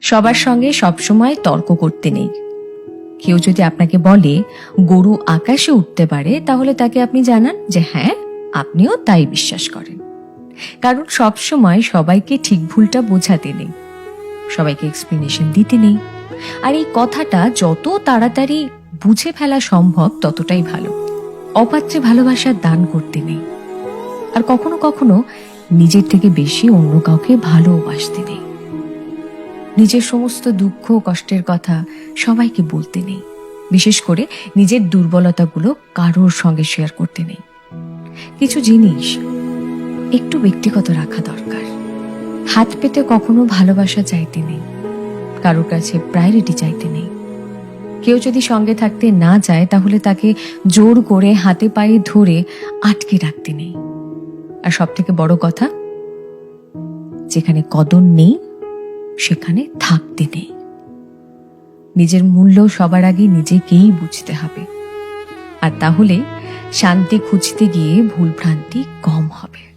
সবার সঙ্গে সবসময় তর্ক করতে নেই। কেউ যদি আপনাকে বলে গরু আকাশে উঠতে পারে, তাহলে তাকে আপনি জানান যে হ্যাঁ, আপনিও তাই বিশ্বাস করেন। কারণ সবসময় সবাইকে ঠিক ভুলটা বোঝাতে নেই, সবাইকে এক্সপ্লেনেশন দিতে নেই। আর এই কথাটা যত তাড়াতাড়ি বুঝে ফেলা সম্ভব ততটাই ভালো। অপাত্রে ভালোবাসার দান করতে নেই। আর কখনো কখনো নিজের থেকে বেশি অন্য কাউকে ভালোবাসতে নেই। নিজের সমস্ত দুঃখ কষ্টের কথা সবাইকে বলতে নেই। বিশেষ করে নিজের দুর্বলতাগুলো কারোর সঙ্গে শেয়ার করতে নেই। কিছু জিনিস একটু ব্যক্তিগত রাখা দরকার। হাত পেতে কখনো ভালোবাসা চাইতে নেই, কারোর কাছে প্রায়োরিটি চাইতে নেই। কেউ যদি সঙ্গে থাকতে না চায়, তাহলে তাকে জোর করে হাতে পায়ে ধরে আটকে রাখতে নেই। আর সব থেকে বড় কথা, যেখানে কদর নেই সেখানে থাকতে নেই। নিজের মূল্য সবার আগে নিজেকেই বুঝতে হবে। আর তাহলে শান্তি খুঁজতে গিয়ে ভুলভ্রান্তি কম হবে।